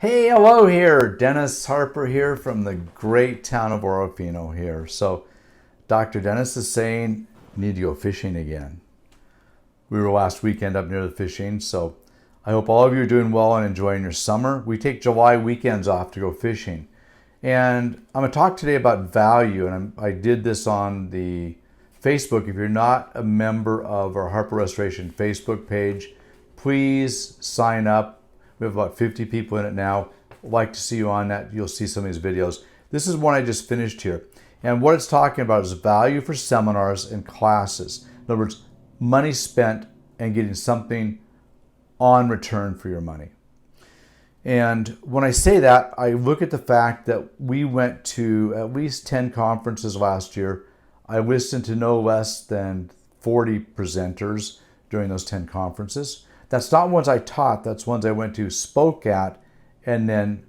Hey, hello here. Dennis Harper here from the great town of Orofino here. So, Dr. Dennis is saying, need to go fishing again. We were last weekend up near the fishing, so I hope all of you are doing well and enjoying your summer. We take July weekends off to go fishing. And I'm going to talk today about value, and I did this on the Facebook. If you're not a member of our Harper Restoration Facebook page, please sign up. We have about 50 people in it now. I'd like to see you on that. You'll see some of these videos. This is one I just finished here. And what it's talking about is value for seminars and classes. In other words, money spent and getting something on return for your money. And when I say that, I look at the fact that we went to at least 10 conferences last year. I listened to no less than 40 presenters during those 10 conferences. That's not ones I taught, that's ones I went to, spoke at, and then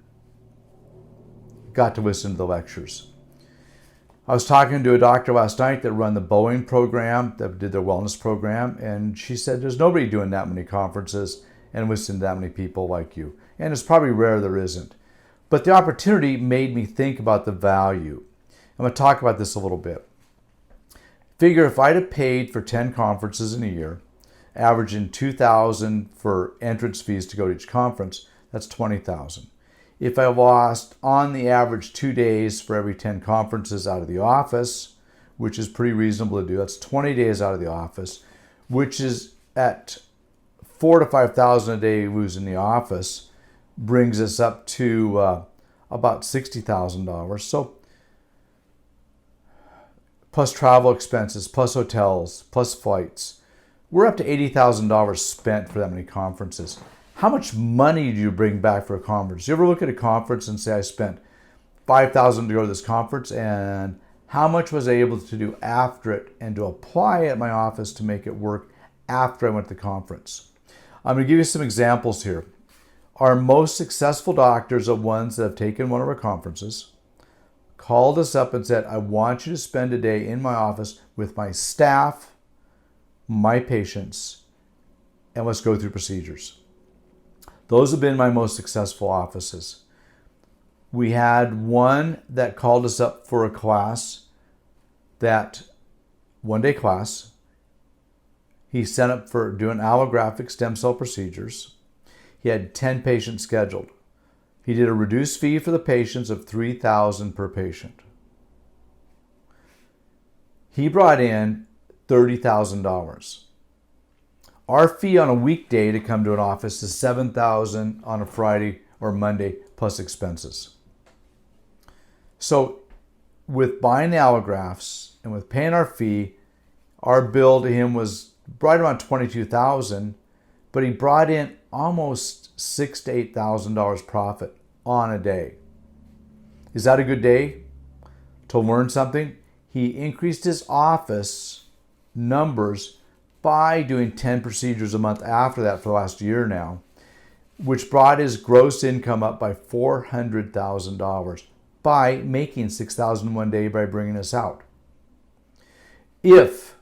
got to listen to the lectures. I was talking to a doctor last night that run the Boeing program, that did their wellness program, and she said there's nobody doing that many conferences and listening to that many people like you. And it's probably rare there isn't. But the opportunity made me think about the value. I'm going to talk about this a little bit. Figure if I'd have paid for 10 conferences in a year, averaging $2,000 for entrance fees to go to each conference, that's $20,000. If I lost on the average 2 days for every 10 conferences out of the office, which is pretty reasonable to do, that's 20 days out of the office, which is at $4,000 to $5,000 a day losing the office, brings us up to about $60,000. So plus travel expenses, plus hotels, plus flights, we're up to $80,000 spent for that many conferences. How much money do you bring back for a conference? You ever look at a conference and say, I spent $5,000 to go to this conference, and how much was I able to do after it and to apply at my office to make it work after I went to the conference? I'm going to give you some examples here. Our most successful doctors are ones that have taken one of our conferences, called us up and said, I want you to spend a day in my office with my staff, my patients, and let's go through procedures. Those have been my most successful offices. We had one that called us up for a class, that one-day class. He sent up for doing allographic stem cell procedures. He had 10 patients scheduled. He did a reduced fee for the patients of $3,000 per patient. He brought in $30,000. Our fee on a weekday to come to an office is $7,000 on a Friday or Monday plus expenses. So with buying the allografts and with paying our fee, our bill to him was right around $22,000, but he brought in almost $6,000 to $8,000 profit on a day. Is that a good day to learn something? He increased his office numbers by doing 10 procedures a month after that for the last year now, which brought his gross income up by $400,000 by making $6,000 one day by bringing us out. If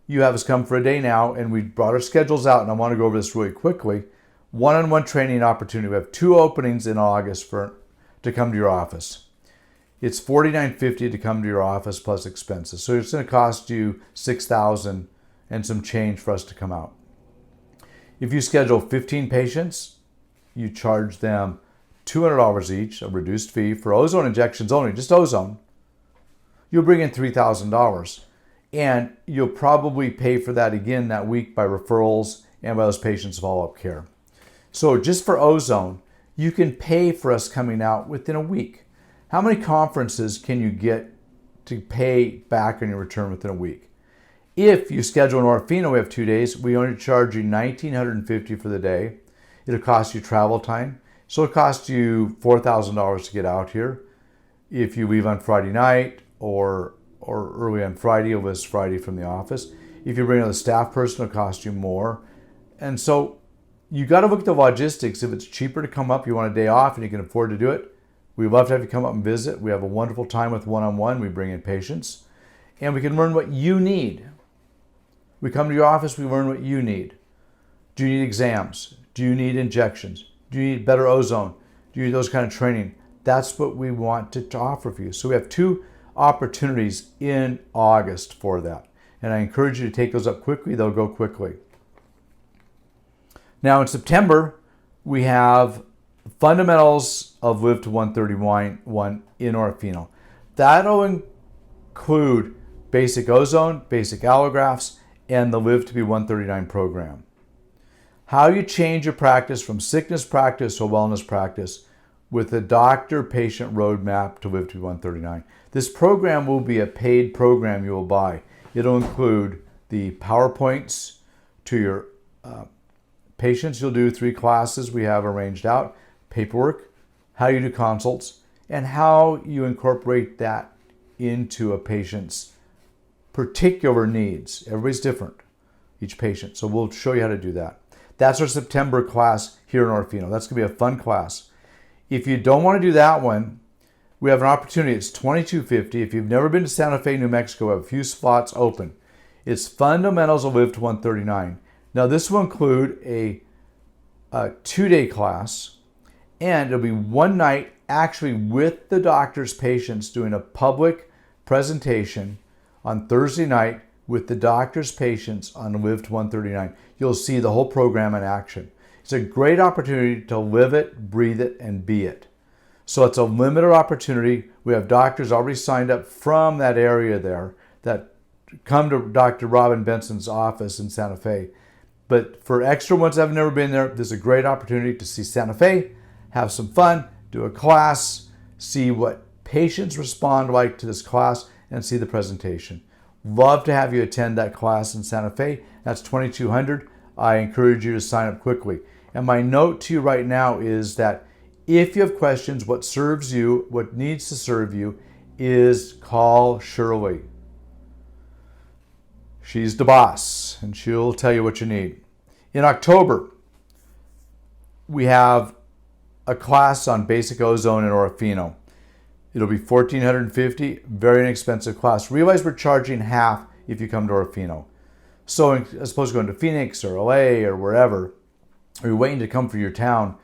you have us come for a day now, and we brought our schedules out, and I want to go over this really quickly, one-on-one training opportunity. We have 2 openings in August to come to your office. It's $49.50 to come to your office plus expenses. So it's going to cost you $6,000 and some change for us to come out. If you schedule 15 patients, you charge them $200 each, a reduced fee for ozone injections only, just ozone. You'll bring in $3,000, and you'll probably pay for that again that week by referrals and by those patients' follow-up care. So just for ozone, you can pay for us coming out within a week. How many conferences can you get to pay back on your return within a week? If you schedule in Orofino, we have 2 days, we only charge you $1,950 for the day. It'll cost you travel time. So it'll cost you $4,000 to get out here. If you leave on Friday night or early on Friday, you'll list Friday from the office. If you bring another staff person, it'll cost you more. And so you got to look at the logistics. If it's cheaper to come up, you want a day off and you can afford to do it, we'd love to have you come up and visit. We have a wonderful time with one-on-one. We bring in patients, and we can learn what you need. We come to your office, we learn what you need. Do you need exams? Do you need injections? Do you need better ozone? do those kind of training. That's what we want to offer for you. So we have 2 opportunities in August for that. And I encourage you to take those up quickly. They'll go quickly. Now in September, we have Fundamentals of Live to 131 in Orofino. That'll include basic ozone, basic allografts, and the Live to be 139 program. How you change your practice from sickness practice to wellness practice with a doctor-patient roadmap to Live to be 139. This program will be a paid program you will buy. It'll include the PowerPoints to your patients. You'll do 3 classes we have arranged out, paperwork, how you do consults, and how you incorporate that into a patient's particular needs. Everybody's different, each patient. So we'll show you how to do that. That's our September class here in Orofino. That's going to be a fun class. If you don't want to do that one, we have an opportunity. It's $22.50. If you've never been to Santa Fe, New Mexico, we have a few spots open. It's Fundamentals of Live to 139. Now this will include a 2-day class, and it'll be one night actually with the doctor's patients doing a public presentation on Thursday night with the doctor's patients on Live to 139. You'll see the whole program in action. It's a great opportunity to live it, breathe it, and be it. So it's a limited opportunity. We have doctors already signed up from that area there that come to Dr. Robin Benson's office in Santa Fe. But for extra ones that have never been there, this is a great opportunity to see Santa Fe, have some fun, do a class, see what patients respond like to this class, and see the presentation. Love to have you attend that class in Santa Fe. That's $2,200. I encourage you to sign up quickly. And my note to you right now is that if you have questions, what serves you, what needs to serve you, is call Shirley. She's the boss, and she'll tell you what you need. In October, we have a class on basic ozone in Orofino. It'll be $1,450, very inexpensive class. Realize we're charging half if you come to Orofino. So as opposed to going to Phoenix or LA or wherever, or you're waiting to come for your town,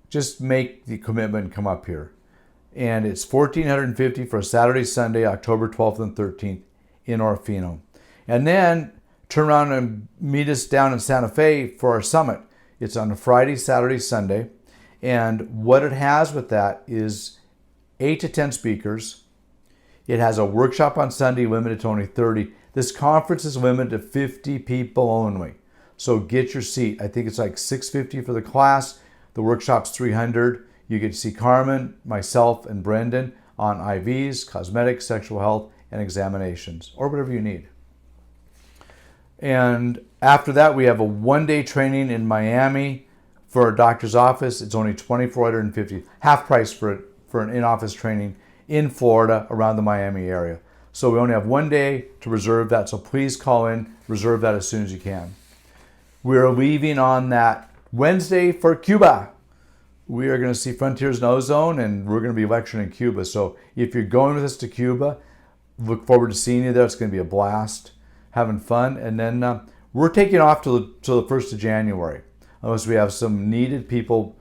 just make the commitment and come up here. And it's $1,450 for a Saturday, Sunday, October 12th and 13th in Orofino. And then turn around and meet us down in Santa Fe for our summit. It's on a Friday, Saturday, Sunday. And what it has with that is 8 to 10 speakers. It has a workshop on Sunday limited to only 30. This conference is limited to 50 people only. So get your seat. I think it's like $650 for the class. The workshop's $300. You get to see Carmen, myself, and Brendan on IVs, cosmetics, sexual health, and examinations, or whatever you need. And after that, we have a 1-day training in Miami for a doctor's office. It's only $2,450, half price for an in-office training in Florida around the Miami area. So we only have 1 day to reserve that. So please call in, reserve that as soon as you can. We're leaving on that Wednesday for Cuba. We are going to see Frontiers in Ozone, and we're going to be lecturing in Cuba. So if you're going with us to Cuba, look forward to seeing you there. It's going to be a blast, having fun. And then we're taking off till the 1st of January. Unless we have some needed people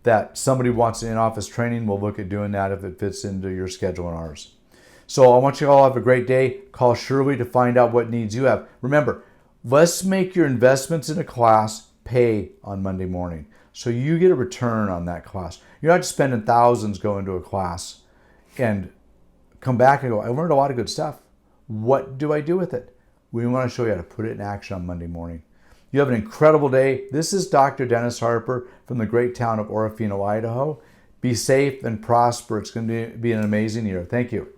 that somebody wants in-office training, we'll look at doing that if it fits into your schedule and ours. So I want you all to have a great day. Call Shirley to find out what needs you have. Remember, let's make your investments in a class pay on Monday morning. So you get a return on that class. You're not just spending thousands going to a class and come back and go, I learned a lot of good stuff. What do I do with it? We want to show you how to put it in action on Monday morning. You have an incredible day. This is Dr. Dennis Harper from the great town of Orofino, Idaho. Be safe and prosper. It's going to be an amazing year. Thank you.